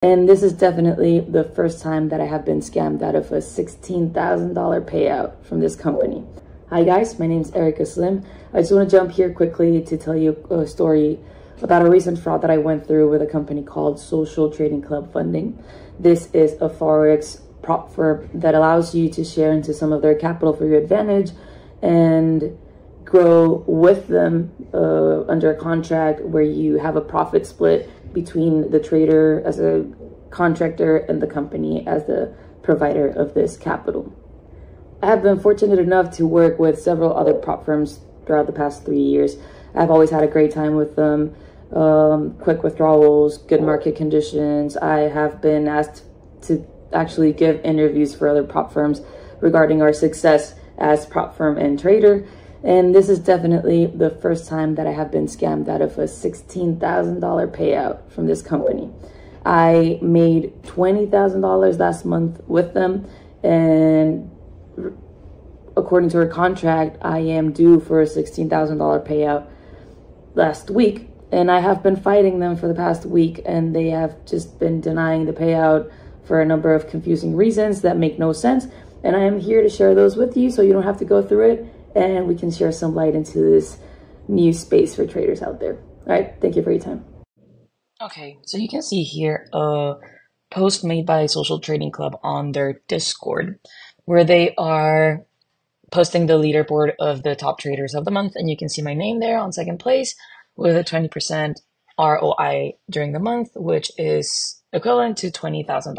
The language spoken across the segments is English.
And this is definitely the first time that I have been scammed out of a $16,000 payout from this company. Hi guys, my name is Erica Slim. I just want to jump here quickly to tell you a story about a recent fraud that I went through with a company called Social Trading Club Funding. This is a Forex prop firm that allows you to share into some of their capital for your advantage and grow with them under a contract where you have a profit split between the trader as a contractor and the company as the provider of this capital. I have been fortunate enough to work with several other prop firms throughout the past 3 years. I've always had a great time with them. Quick withdrawals, good market conditions. I have been asked to actually give interviews for other prop firms regarding our success as prop firm and trader. And this is definitely the first time that I have been scammed out of a $16,000 payout from this company. I made $20,000 last month with them, and according to our contract, I am due for a $16,000 payout last week. And I have been fighting them for the past week, and they have just been denying the payout for a number of confusing reasons that make no sense. And I am here to share those with you so you don't have to go through it, and we can share some light into this new space for traders out there. All right, thank you for your time. Okay, so you can see here a post made by Social Trading Club on their Discord, where they are posting the leaderboard of the top traders of the month, and you can see my name there on second place with a 20% ROI during the month, which is equivalent to $20,000.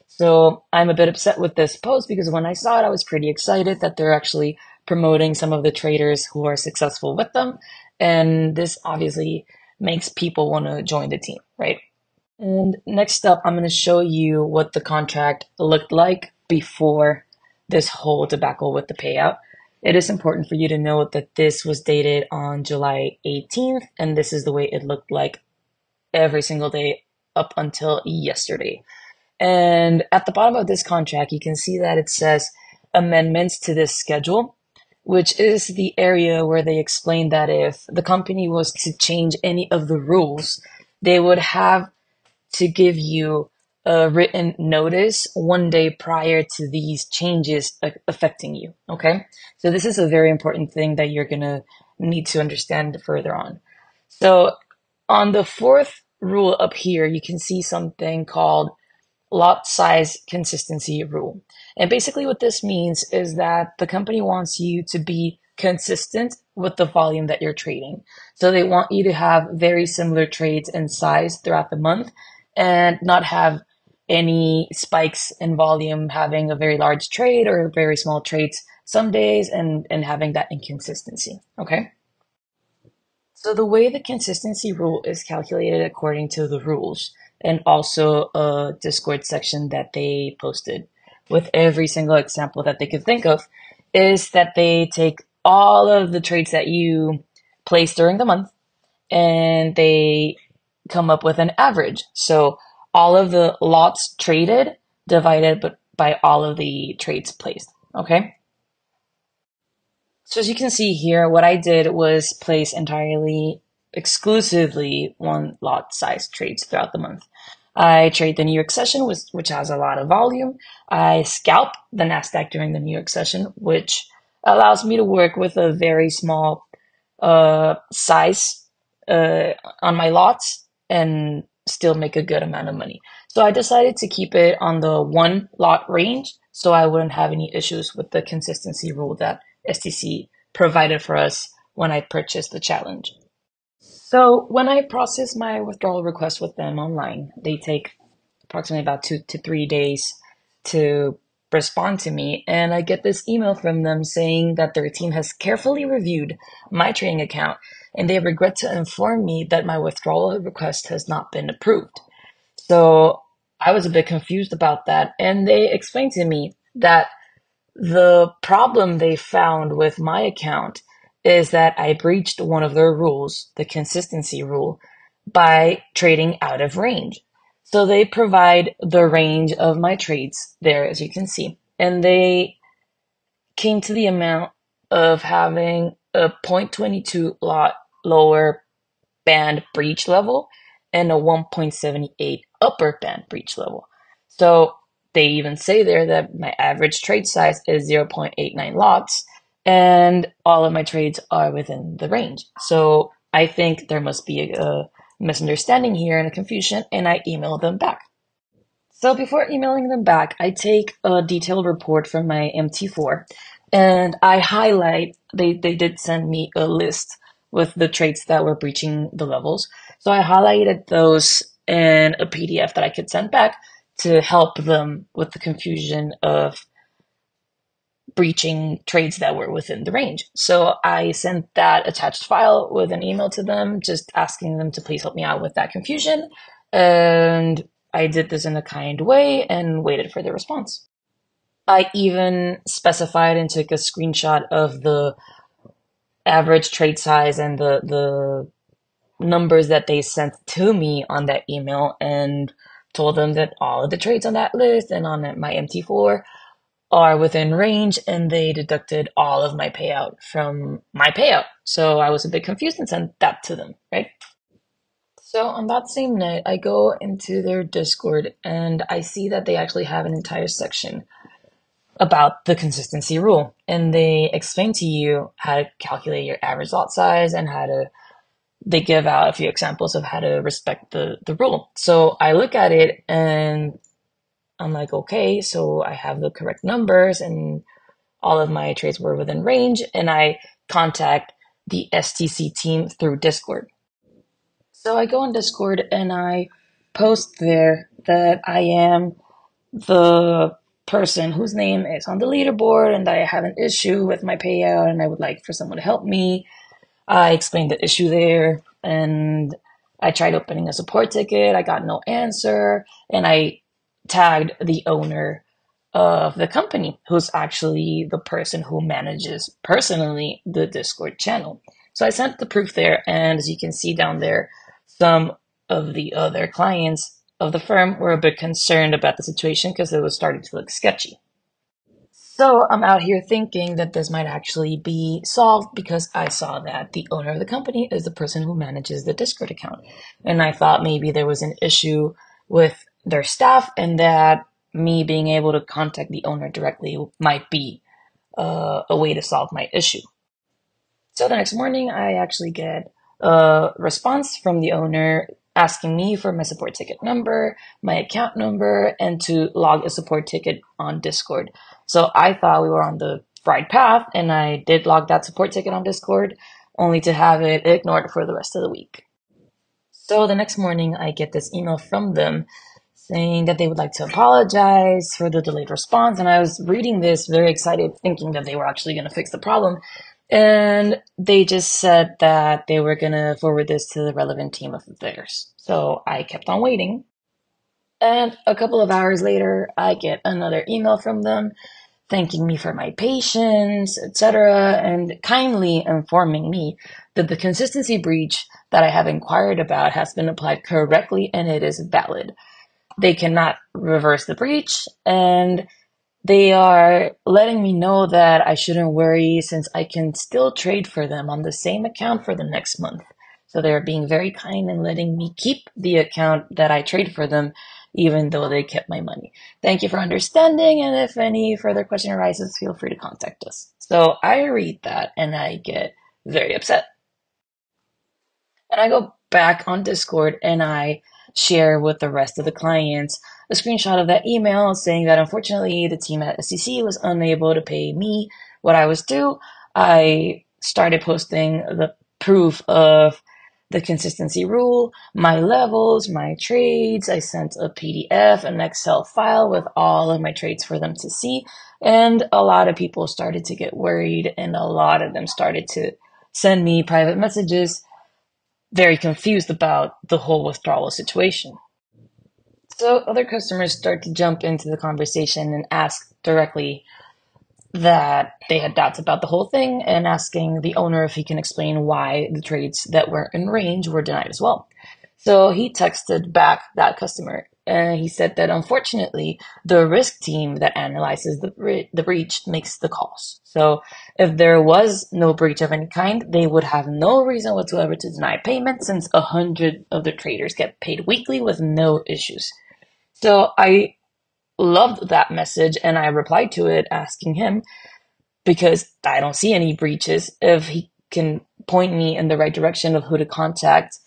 So I'm a bit upset with this post because when I saw it, I was pretty excited that they're actually promoting some of the traders who are successful with them. And this obviously makes people want to join the team, right? And next up, I'm going to show you what the contract looked like before this whole debacle with the payout. It is important for you to know that this was dated on July 18th, and this is the way it looked like every single day up until yesterday. And at the bottom of this contract, you can see that it says amendments to this schedule, which is the area where they explain that if the company was to change any of the rules, they would have to give you a written notice 1 day prior to these changes affecting you, okay? So this is a very important thing that you're gonna need to understand further on. So on the fourth rule up here, you can see something called lot size consistency rule. And basically what this means is that the company wants you to be consistent with the volume that you're trading. So they want you to have very similar trades in size throughout the month and not have any spikes in volume, having a very large trade or very small trades some days and having that inconsistency, okay? So the way the consistency rule is calculated according to the rules and also a Discord section that they posted with every single example that they could think of is that they take all of the trades that you place during the month and they come up with an average. So all of the lots traded divided by all of the trades placed, okay? So as you can see here, what I did was place entirely exclusively one lot size trades throughout the month. I trade the New York session, which has a lot of volume. I scalp the NASDAQ during the New York session, which allows me to work with a very small size on my lots and still make a good amount of money. So I decided to keep it on the 1 lot range so I wouldn't have any issues with the consistency rule that STC provided for us when I purchased the challenge. So when I process my withdrawal request with them online, they take approximately about 2 to 3 days to respond to me. And I get this email from them saying that their team has carefully reviewed my trading account and they regret to inform me that my withdrawal request has not been approved. So I was a bit confused about that. And they explained to me that the problem they found with my account is that I breached one of their rules, the consistency rule, by trading out of range. So they provide the range of my trades there, as you can see. And they came to the amount of having a 0.22 lot lower band breach level and a 1.78 upper band breach level. So they even say there that my average trade size is 0.89 lots, and all of my trades are within the range. So I think there must be a misunderstanding here and a confusion, and I emailed them back. So before emailing them back, I take a detailed report from my MT4 and I highlight, they did send me a list with the traits that were breaching the levels. So I highlighted those in a PDF that I could send back to help them with the confusion of breaching trades that were within the range. So I sent that attached file with an email to them, just asking them to please help me out with that confusion. And I did this in a kind way and waited for their response. I even specified and took a screenshot of the average trade size and the numbers that they sent to me on that email and told them that all of the trades on that list and on my MT4 are within range, and they deducted all of my payout from my payout. So I was a bit confused and sent that to them, right? So on that same night, I go into their Discord and I see that they actually have an entire section about the consistency rule. And they explain to you how to calculate your average lot size and they give out a few examples of how to respect the rule. So I look at it and I'm like, okay, so I have the correct numbers and all of my trades were within range, and I contact the STC team through Discord. So I go on Discord and I post there that I am the person whose name is on the leaderboard and that I have an issue with my payout and I would like for someone to help me. I explained the issue there and I tried opening a support ticket. I got no answer, and I tagged the owner of the company, who's actually the person who manages personally the Discord channel. So I sent the proof there, and as you can see down there, some of the other clients of the firm were a bit concerned about the situation because it was starting to look sketchy. So I'm out here thinking that this might actually be solved because I saw that the owner of the company is the person who manages the Discord account. And I thought maybe there was an issue with their staff and that me being able to contact the owner directly might be a way to solve my issue. So the next morning, I actually get a response from the owner asking me for my support ticket number, my account number, and to log a support ticket on Discord. So I thought we were on the right path, and I did log that support ticket on Discord, only to have it ignored for the rest of the week. So the next morning, I get this email from them saying that they would like to apologize for the delayed response. And I was reading this very excited, thinking that they were actually going to fix the problem. And they just said that they were going to forward this to the relevant team of theirs. So I kept on waiting. And a couple of hours later, I get another email from them thanking me for my patience, etc., and kindly informing me that the consistency breach that I have inquired about has been applied correctly and it is valid. They cannot reverse the breach, and they are letting me know that I shouldn't worry since I can still trade for them on the same account for the next month. So they're being very kind and letting me keep the account that I trade for them, even though they kept my money. Thank you for understanding, and if any further question arises, feel free to contact us. So I read that and I get very upset. And I go back on Discord and I share with the rest of the clients a screenshot of that email saying that unfortunately the team at SCC was unable to pay me what I was due. I started posting the proof of the consistency rule, my levels, my trades. I sent a PDF, an Excel file with all of my trades for them to see. And a lot of people started to get worried, and a lot of them started to send me private messages very confused about the whole withdrawal situation. So other customers start to jump into the conversation and ask directly that they had doubts about the whole thing and asking the owner if he can explain why the trades that were in range were denied as well. So he texted back that customer And he said that unfortunately, the risk team that analyzes the breach makes the calls. So if there was no breach of any kind, they would have no reason whatsoever to deny payment since 100 of the traders get paid weekly with no issues. So I loved that message and I replied to it asking him, because I don't see any breaches, if he can point me in the right direction of who to contact,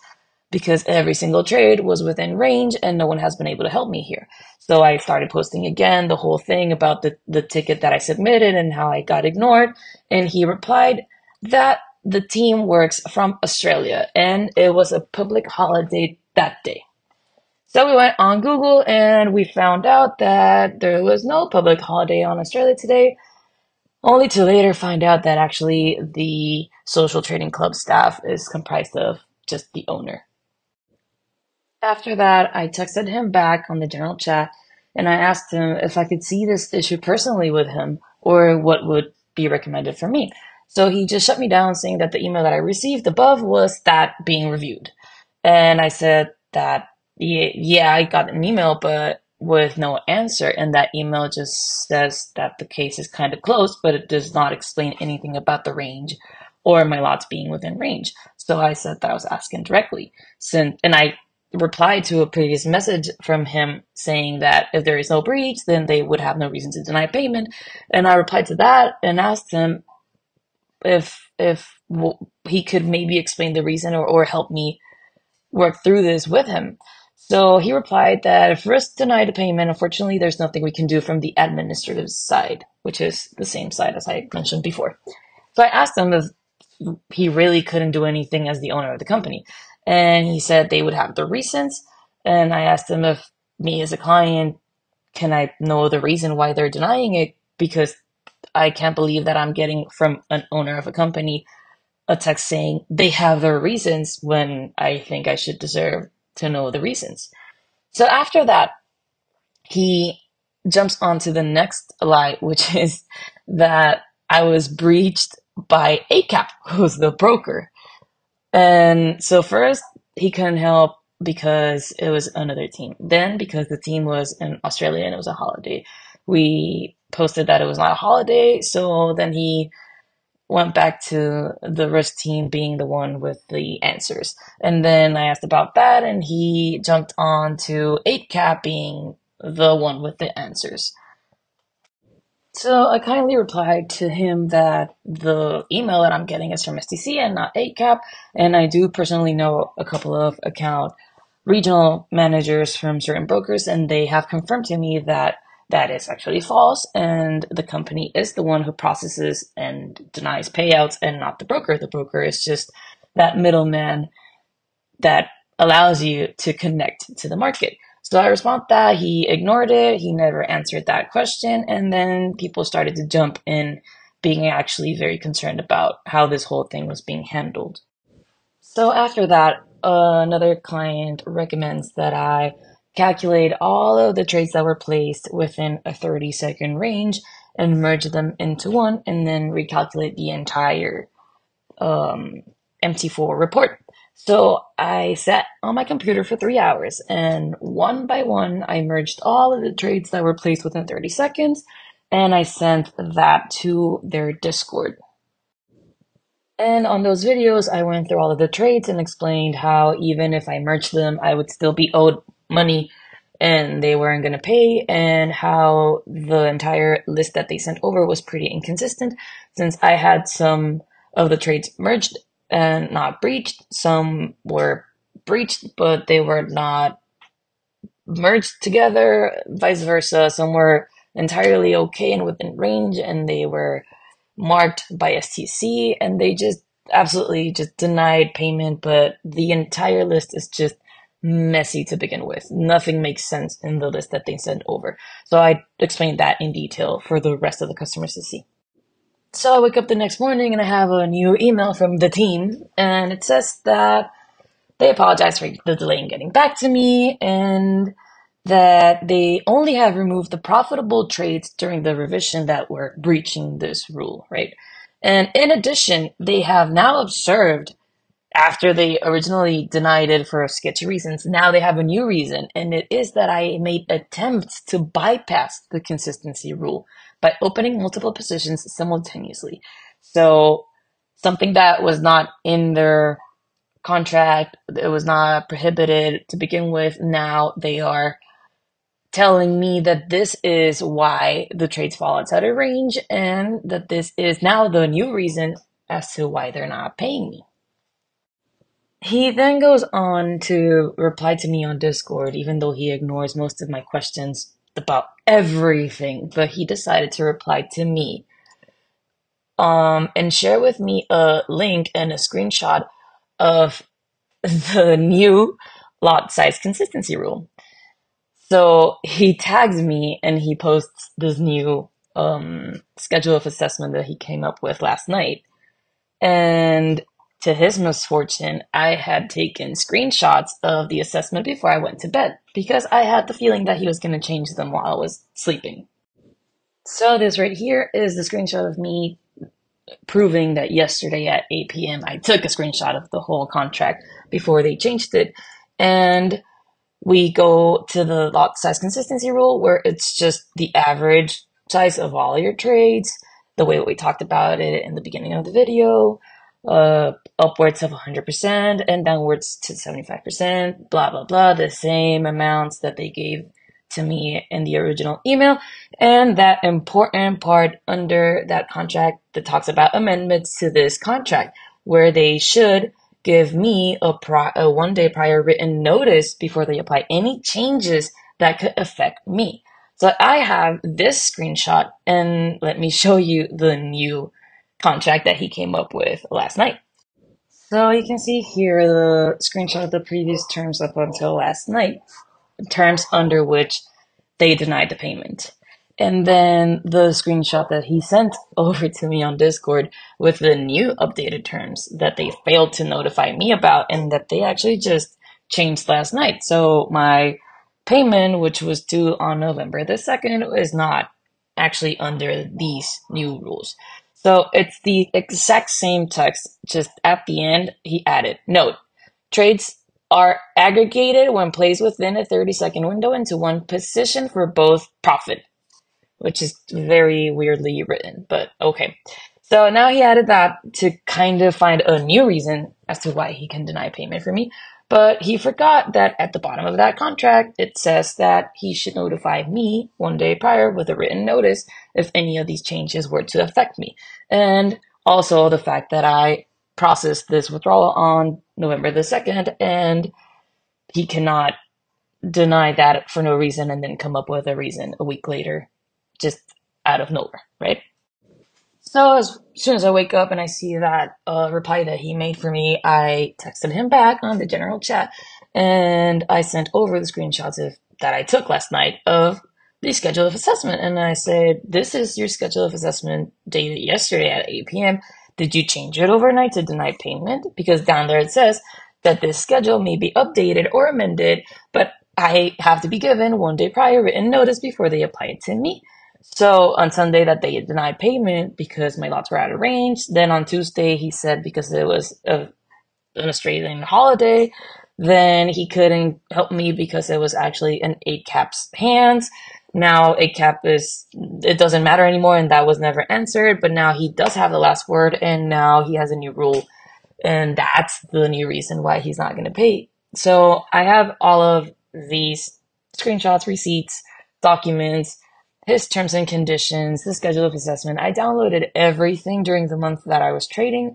because every single trade was within range and no one has been able to help me here. So I started posting again the whole thing about the ticket that I submitted and how I got ignored. And he replied that the team works from Australia and it was a public holiday that day. So we went on Google and we found out that there was no public holiday on Australia today, only to later find out that actually the social trading club staff is comprised of just the owner. After that, I texted him back on the general chat and I asked him if I could see this issue personally with him or what would be recommended for me. So he just shut me down saying that the email that I received above was that being reviewed. And I said that, yeah, I got an email, but with no answer. And that email just says that the case is kind of closed, but it does not explain anything about the range or my lots being within range. So I said that I was asking directly. And I replied to a previous message from him saying that if there is no breach, then they would have no reason to deny payment. And I replied to that and asked him if he could maybe explain the reason or help me work through this with him. So he replied that if risk denied the payment, unfortunately, there's nothing we can do from the administrative side, which is the same side as I mentioned before. So I asked him if he really couldn't do anything as the owner of the company. And he said they would have the reasons. And I asked him if me as a client, can I know the reason why they're denying it? Because I can't believe that I'm getting from an owner of a company a text saying they have their reasons when I think I should deserve to know the reasons. So after that, he jumps onto the next lie, which is that I was breached by ACAP, who's the broker. And so first he couldn't help because it was another team. Then because the team was in Australia and it was a holiday, we posted that it was not a holiday. So then he went back to the risk team being the one with the answers. And then I asked about that and he jumped on to 8cap being the one with the answers. So I kindly replied to him that the email that I'm getting is from STC and not 8cap. And I do personally know a couple of account regional managers from certain brokers, and they have confirmed to me that that is actually false. And the company is the one who processes and denies payouts and not the broker. The broker is just that middleman that allows you to connect to the market. So I respond that he ignored it. He never answered that question. And then people started to jump in, being actually very concerned about how this whole thing was being handled. So after that, another client recommends that I calculate all of the trades that were placed within a 30-second range and merge them into one and then recalculate the entire MT4 report. So I sat on my computer for 3 hours and one by one, I merged all of the trades that were placed within 30 seconds and I sent that to their Discord. And on those videos, I went through all of the trades and explained how even if I merged them, I would still be owed money and they weren't going to pay, and how the entire list that they sent over was pretty inconsistent since I had some of the trades merged and not breached. Some were breached, but they were not merged together, vice versa. Some were entirely okay and within range, and they were marked by STC, and they just absolutely just denied payment. But the entire list is just messy to begin with. Nothing makes sense in the list that they sent over. So I explained that in detail for the rest of the customers to see. So I wake up the next morning and I have a new email from the team, and it says that they apologize for the delay in getting back to me and that they only have removed the profitable trades during the revision that were breaching this rule, right? And in addition, they have now observed after they originally denied it for sketchy reasons, now they have a new reason, and it is that I made attempts to bypass the consistency rule by opening multiple positions simultaneously. So something that was not in their contract, it was not prohibited to begin with, now they are telling me that this is why the trades fall outside of range and that this is now the new reason as to why they're not paying me. He then goes on to reply to me on Discord, even though he ignores most of my questions about everything, but he decided to reply to me and share with me a link and a screenshot of the new lot size consistency rule. So he tags me and he posts this new schedule of assessment that he came up with last night. And to his misfortune, I had taken screenshots of the assessment before I went to bed because I had the feeling that he was going to change them while I was sleeping. So this right here is the screenshot of me proving that yesterday at 8 p.m. I took a screenshot of the whole contract before they changed it. And we go to the lot size consistency rule where it's just the average size of all your trades, the way we talked about it in the beginning of the video, upwards of 100% and downwards to 75%, blah, blah, blah, the same amounts that they gave to me in the original email. And that important part under that contract that talks about amendments to this contract, where they should give me a 1 day prior written notice before they apply any changes that could affect me. So I have this screenshot, and let me show you the new contract that he came up with last night. So you can see here the screenshot of the previous terms up until last night, terms under which they denied the payment. And then the screenshot that he sent over to me on Discord with the new updated terms that they failed to notify me about and that they actually just changed last night. So my payment, which was due on November the 2nd, is not actually under these new rules. So it's the exact same text, just at the end, he added, note, trades are aggregated when placed within a 30-second window into one position for both profit, which is very weirdly written, but okay. So now he added that to kind of find a new reason as to why he can deny payment for me. But he forgot that at the bottom of that contract, it says that he should notify me 1 day prior with a written notice if any of these changes were to affect me. And also the fact that I processed this withdrawal on November the 2nd, and he cannot deny that for no reason and then come up with a reason a week later, just out of nowhere, right? So as soon as I wake up and I see that reply that he made for me, I texted him back on the general chat and I sent over the screenshots that I took last night of the schedule of assessment. And I said, this is your schedule of assessment dated yesterday at 8 p.m. Did you change it overnight to deny payment? Because down there it says that this schedule may be updated or amended, but I have to be given 1 day prior written notice before they apply it to me. So on Sunday that they denied payment because my lots were out of range. Then on Tuesday, he said because it was an Australian holiday, then he couldn't help me because it was actually an 8 cap's hands. Now 8 cap it doesn't matter anymore, and that was never answered, but now he does have the last word, and now he has a new rule, and that's the new reason why he's not going to pay. So I have all of these screenshots, receipts, documents, his terms and conditions, the schedule of assessment. I downloaded everything during the month that I was trading,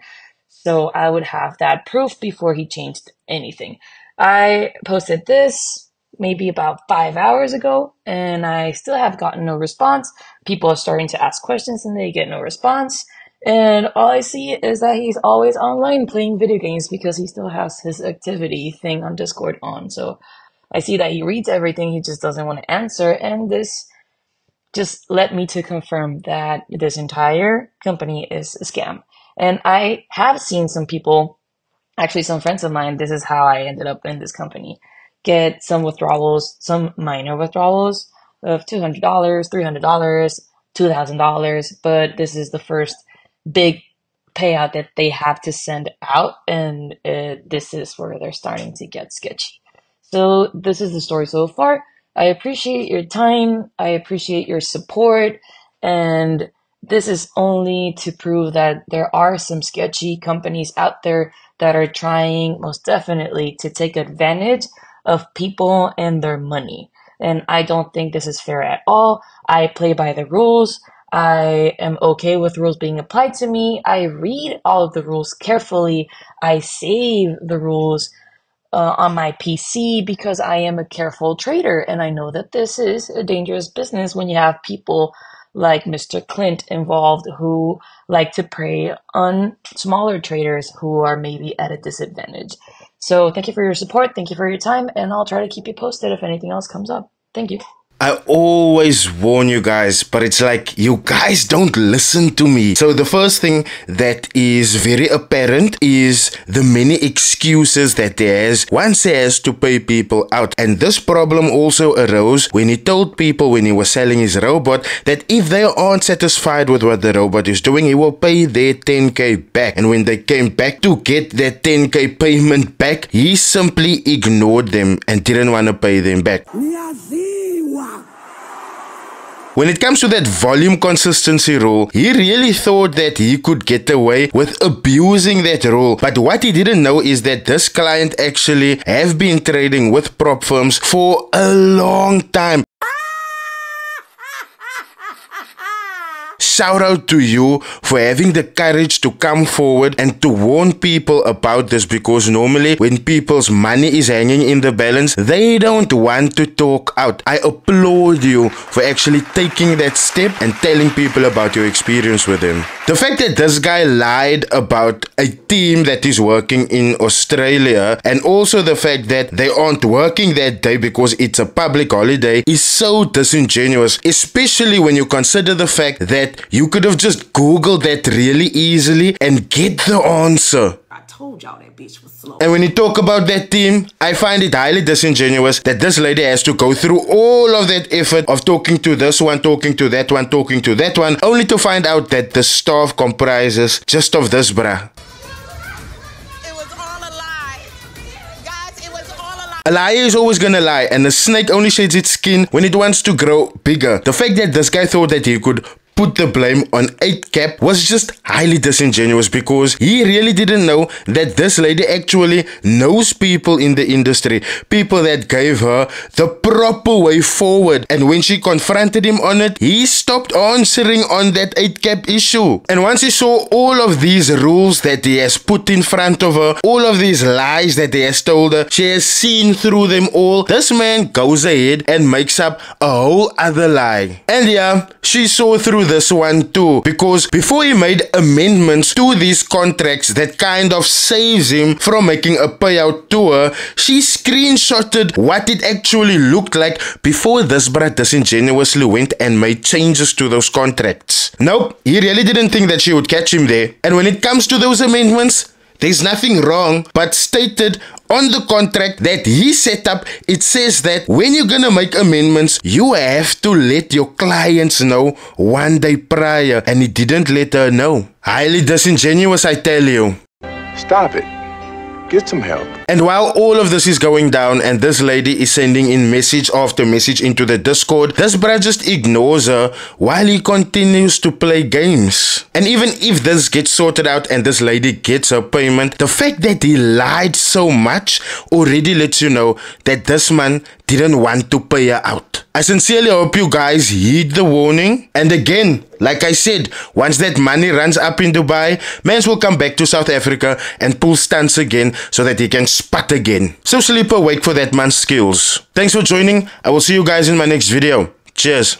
so I would have that proof before he changed anything. I posted this maybe about 5 hours ago, and I still have gotten no response. People are starting to ask questions, and they get no response. And all I see is that he's always online playing video games because he still has his activity thing on Discord on. So I see that he reads everything, he just doesn't want to answer, and this just led me to confirm that this entire company is a scam. And I have seen some people, actually some friends of mine, this is how I ended up in this company, get some withdrawals, some minor withdrawals of $200, $300, $2,000, but this is the first big payout that they have to send out, and this is where they're starting to get sketchy. So this is the story so far. I appreciate your time. I appreciate your support. And this is only to prove that there are some sketchy companies out there that are trying most definitely to take advantage of people and their money. And I don't think this is fair at all. I play by the rules. I am okay with rules being applied to me. I read all of the rules carefully. I save the rules on my PC because I am a careful trader, and I know that this is a dangerous business when you have people like Mr. Clint involved who like to prey on smaller traders who are maybe at a disadvantage. So thank you for your support, thank you for your time, and I'll try to keep you posted if anything else comes up. Thank you. I always warn you guys, but it's like you guys don't listen to me. So the first thing that is very apparent is the many excuses that there's. One says to pay people out, and this problem also arose when he told people when he was selling his robot that if they aren't satisfied with what the robot is doing, he will pay their 10k back. And when they came back to get that 10k payment back, he simply ignored them and didn't want to pay them back. When it comes to that volume consistency rule, he really thought that he could get away with abusing that rule. But what he didn't know is that this client actually have been trading with prop firms for a long time. Shout out to you for having the courage to come forward and to warn people about this, because normally when people's money is hanging in the balance, they don't want to talk out. I applaud you for actually taking that step and telling people about your experience with him. The fact that this guy lied about a team that is working in Australia, and also the fact that they aren't working that day because it's a public holiday, is so disingenuous, especially when you consider the fact that you could have just Googled that really easily and get the answer. I told y'all that bitch was slow. And when you talk about that team, I find it highly disingenuous that this lady has to go through all of that effort of talking to this one, talking to that one, talking to that one, only to find out that the staff comprises just of this bruh. It was all a lie. Guys, it was all a lie. A liar is always gonna lie, and a snake only sheds its skin when it wants to grow bigger. The fact that this guy thought that he could put the blame on 8cap was just highly disingenuous, because he really didn't know that this lady actually knows people in the industry, people that gave her the proper way forward. And when she confronted him on it, he stopped answering on that 8cap issue. And once he saw all of these rules that he has put in front of her, all of these lies that he has told her, she has seen through them all. This man goes ahead and makes up a whole other lie. And yeah, she saw through this one too, because before he made amendments to these contracts that kind of saves him from making a payout to her, she screenshotted what it actually looked like before this bruh disingenuously went and made changes to those contracts. Nope, he really didn't think that she would catch him there. And when it comes to those amendments, there's nothing wrong, but stated on the contract that he set up, it says that when you're gonna make amendments, you have to let your clients know 1 day prior, and he didn't let her know. Highly disingenuous, I tell you. Stop it. Get some help. And while all of this is going down and this lady is sending in message after message into the Discord, this bruh just ignores her while he continues to play games. And even if this gets sorted out and this lady gets her payment, the fact that he lied so much already lets you know that this man didn't want to pay her out. I sincerely hope you guys heed the warning. And again, like I said, once that money runs up in Dubai, mans will come back to South Africa and pull stunts again so that he can spot again. So sleeper, wait for that man's skills. Thanks for joining. I will see you guys in my next video. Cheers.